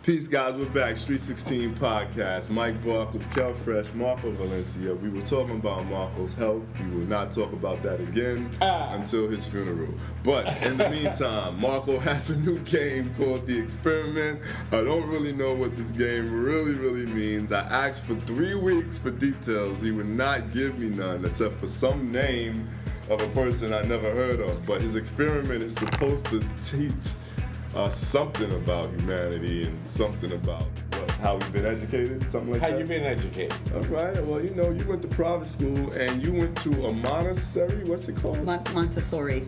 Peace, guys. We're back. Street 16 podcast. Mike Bark with Kel Fresh, Marco Valencia. We were talking about Marco's health. We will not talk about that again until his funeral. But in the meantime, Marco has a new game called The Experiment. I don't really know what this game really means. I asked for 3 weeks for details. He would not give me none except for some name of a person I never heard of. But his experiment is supposed to teach something about humanity and something about how we've been educated, something like that. How you been educated? All right. Well, you know, you went to private school and you went to a Montessori. What's it called? Montessori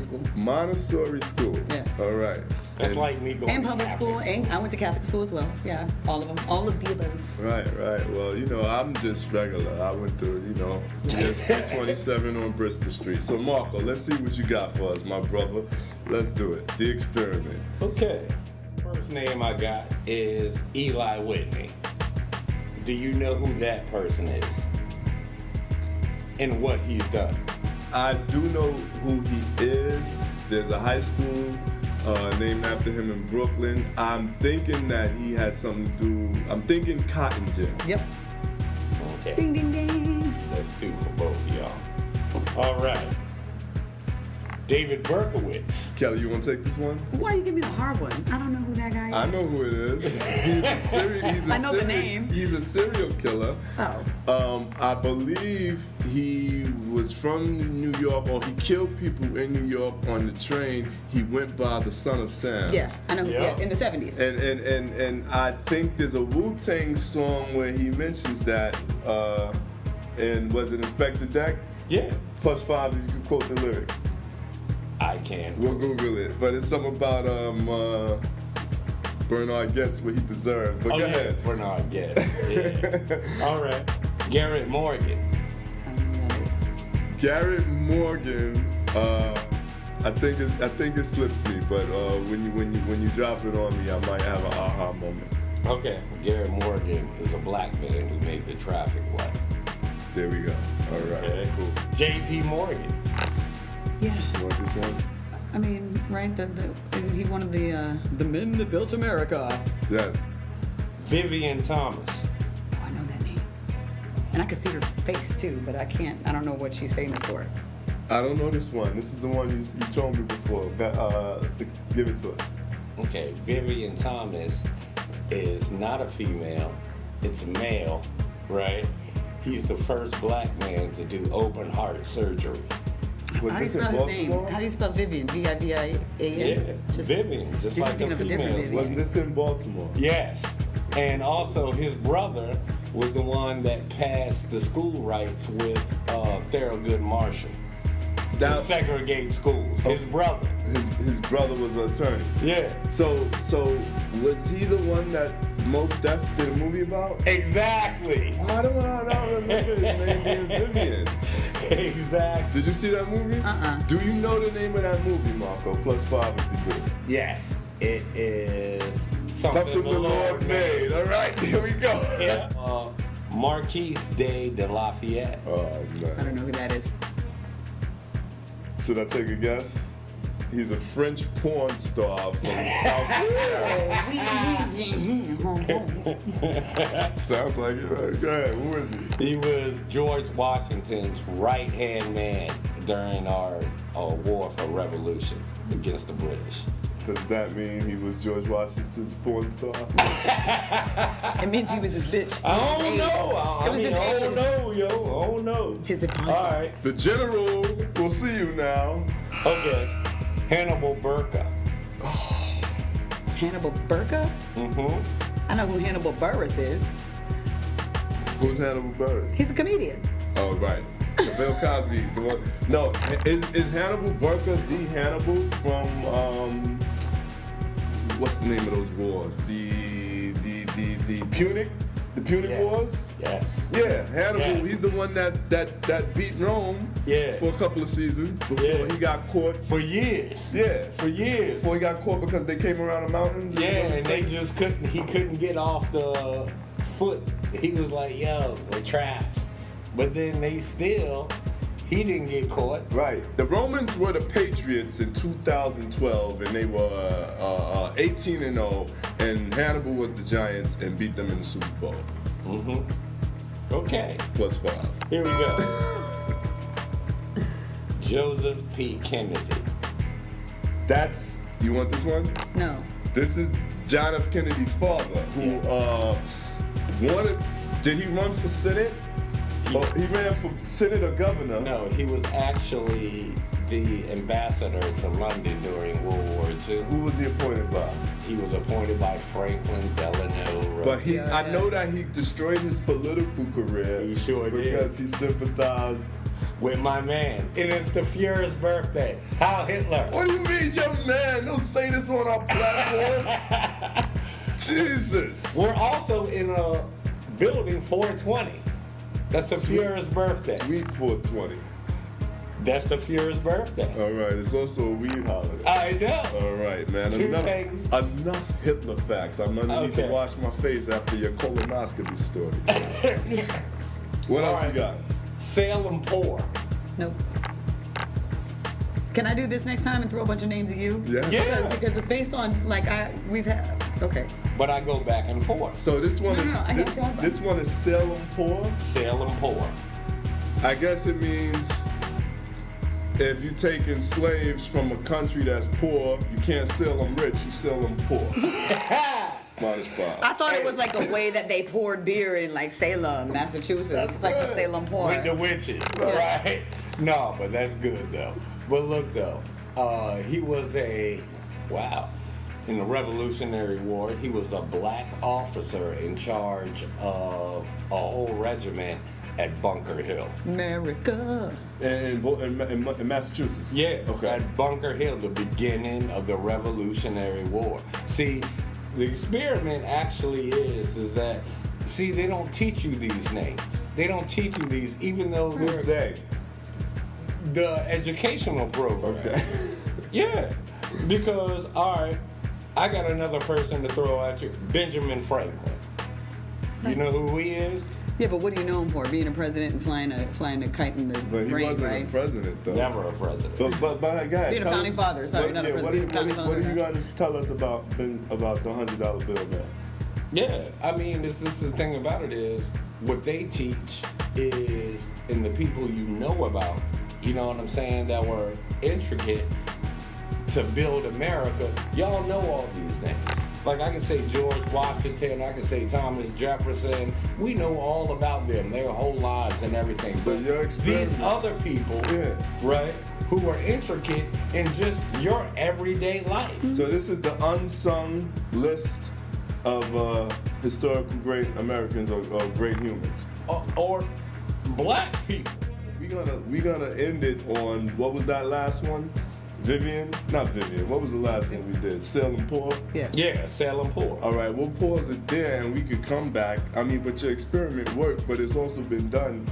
school. Montessori school. Yeah. All right. That's like me going and to public Catholic school, and I went to Catholic school as well. Yeah, all of them, all of the above. Right. Well, you know, I'm just regular. I went to, just 227 on Bristol Street. So, Marco, let's see what you got for us, my brother. Let's do it. The Experiment. Okay. First name I got is Eli Whitney. Do you know who that person is? And what he's done? I do know who he is. There's a high school named after him in Brooklyn. I'm thinking that he had something to do. I'm thinking Cotton Gin. Yep. Okay. Ding, ding, ding. That's 2 for both of y'all. All right. David Berkowitz. Kelly, you want to take this one? Why you give me the hard one? I don't know who that guy is. I know who it is. I know the name. He's a serial killer. Oh. I believe he was from New York, or he killed people in New York on the train. He went by the Son of Sam. Yeah, I know. Yeah. Yeah, in the 70s. And I think there's a Wu-Tang song where he mentions that. And was it Inspector Deck? Yeah. +5 if you can quote the lyric. I can't. We'll Google it, but it's something about Bernard gets what he deserves. But go ahead. Bernard gets. Yeah. All right. Garrett Morgan. I don't know who that is. Garrett Morgan. I think it slips me, but when you drop it on me, I might have an aha moment. Okay. Garrett Morgan is a black man who made the traffic white. There we go. All right. Okay. Cool. J.P. Morgan. Yeah. You want this one? I mean, right? Isn't he one of the men that built America? Yes. Vivien Thomas. Oh, I know that name. And I can see her face too, but I don't know what she's famous for. I don't know this one. This is the one you told me before. Give it to us. Okay, Vivien Thomas is not a female, it's a male, right? He's the first black man to do open heart surgery. Was How do you this in spell his name? Baltimore? How do you spell Vivien? Vivian? Yeah, Vivien, just you're like the thinking of a different females. Vivien. Was this in Baltimore? Yes, and also his brother was the one that passed the school rights with Thurgood Marshall to segregate schools. His brother. His brother was an attorney. Yeah. So was he the one that Most Def did a movie about? Exactly. I don't remember his name being Vivien. Exactly. Did you see that movie? Do you know the name of that movie, Marco? +5 if you do. Yes, it is something the Lord made. All right, here we go. Yeah. Marquis de Lafayette. Oh, I don't know who that is. Should I take a guess? He's a French porn star from South Sounds like it, right? Go ahead, who is he? He was George Washington's right-hand man during our war for revolution against the British. Does that mean he was George Washington's porn star? It means he was his bitch. I don't know. It was his I aide. don't know, yo. I don't know. His advisor. All right. The general will see you now. Okay. Hannibal Buress. Hannibal Buress? Mm-hmm. I know who Hannibal Buress is. Who's Hannibal Buress? He's a comedian. Oh, right. The Bill Cosby. The one. No, is Hannibal Buress the Hannibal from what's the name of those wars? The Punic? The Punic Wars? Yes. Yeah, Hannibal, Yes. he's the one that beat Rome for a couple of seasons before he got caught. For years. Yeah. For years. Before he got caught because they came around the mountains. Yeah, and they just couldn't get off the foot. He was like, yo, we're trapped. But then He didn't get caught. Right. The Romans were the Patriots in 2012, and they were 18-0, and Hannibal was the Giants and beat them in the Super Bowl. Okay. +5. Here we go. Joseph P. Kennedy. You want this one? No. This is John F. Kennedy's father, who did he run for Senate? He ran for Senate or governor? No, he was actually the ambassador to London during World War II. Who was he appointed by? He was appointed by Franklin Delano Roosevelt. But I know that he destroyed his political career. He sure did. Because he sympathized with my man. And it's the Fuhrer's birthday. Heil Hitler. What do you mean, young man? Don't say this on our platform. Jesus. We're also in a building 420. That's the Fuhrer's birthday. Sweet 420. That's the Fuhrer's birthday. All right, it's also a weed holiday. I know. All right, man. Enough Hitler facts. I'm gonna need to wash my face after your colonoscopy stories. What else you got? Salem Poor. Nope. Can I do this next time and throw a bunch of names at you? Yeah. Because it's based on okay. But I go back and forth. So this one this one is Salem Poor. Salem Poor. I guess it means if you're taking slaves from a country that's poor, you can't sell them rich, you sell them poor. -5. I thought it was like a way that they poured beer in like Salem, Massachusetts. It's like the Salem pour. With the witches, right? No, but that's good though. But look though, he was in the Revolutionary War, he was a black officer in charge of a whole regiment at Bunker Hill. America. In Massachusetts? Yeah, okay. At Bunker Hill, the beginning of the Revolutionary War. See, the experiment actually is that, they don't teach you these names. They don't teach you these, even though Who's they? The educational program. Okay. Yeah, because, all right, I got another person to throw at you. Benjamin Franklin. You know who he is? Yeah, but what do you know him for? Being a president and flying a kite in the But he rain, wasn't right? a president, though. Never a president. But go ahead. Being a founding father. Sorry, not a president. Being a founding father. What are you going to tell us about the $100 bill, man? Yeah, I mean, this is the thing about it is, what they teach is, and the people you know about, you know what I'm saying, that were intricate to build America, y'all know all these things. Like I can say George Washington, I can say Thomas Jefferson. We know all about them, their whole lives and everything. So but these other people, right, who are intricate in just your everyday life. So this is the unsung list of historical great Americans or great humans. Or black people. We're gonna end it on, what was that last one? Vivien? Not Vivien. What was the last one we did? Salem Poor? Yeah, Salem Poor. All right, we'll pause it there and we could come back. I mean, but your experiment worked, but it's also been done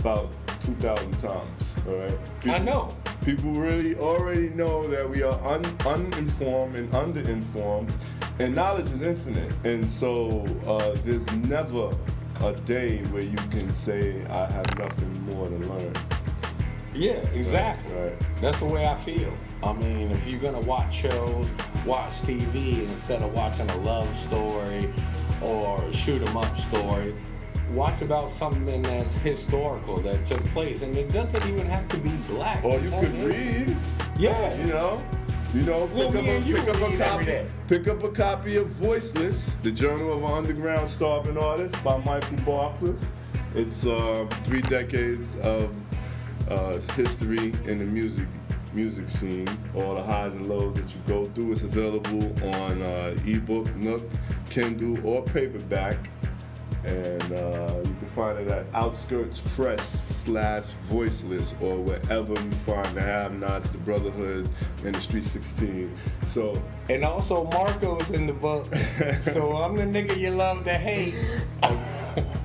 about 2,000 times, all right? I know. People really already know that we are uninformed and underinformed, and knowledge is infinite. And so there's never a day where you can say, I have nothing more to learn. Yeah, exactly. Right. That's the way I feel. I mean, if you're gonna watch shows, watch TV instead of watching a love story or a shoot 'em up story. Watch about something that's historical that took place, and it doesn't even have to be black. Or you could read. Yeah, pick up a copy of Voiceless, the Journal of an Underground Starving Artist by Michael Barclay. It's 3 decades of history in the music scene, all the highs and lows that you go through. It's available on ebook, Nook, Kindle, or paperback. And you can find it at Outskirts Press/Voiceless or wherever you find the Have-Nots, the Brotherhood, and the Street 16. So, and also Marco's in the book. So I'm the nigga you love to hate.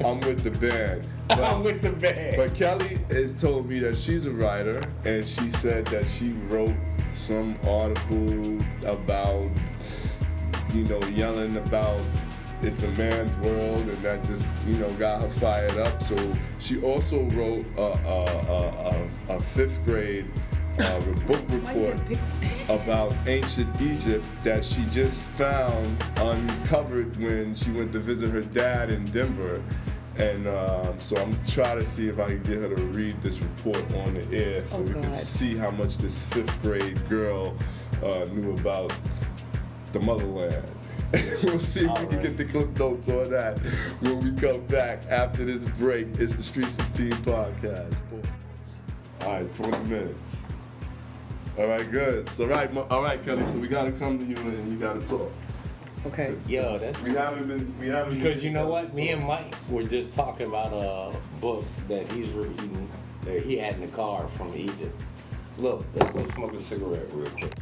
I'm with the band. I'm with the band. But Kelly has told me that she's a writer, and she said that she wrote some article about, yelling about it's a man's world, and that just, you know, got her fired up. So she also wrote a 5th grade book report about ancient Egypt that she just found uncovered when she went to visit her dad in Denver. And so I'm trying to see if I can get her to read this report on the air so we can see how much this 5th grade girl knew about the motherland. We'll see if we can get the clip notes on that when we come back after this break. It's the Street 16 podcast. All right, 20 minutes. All right, good. So, all right, Kelly. So we gotta come to you and you gotta talk. Okay. Yo, that's We haven't. because you know what? Me and Mike were just talking about a book that he's reading that he had in the car from Egypt. Look, let's go smoke a cigarette real quick.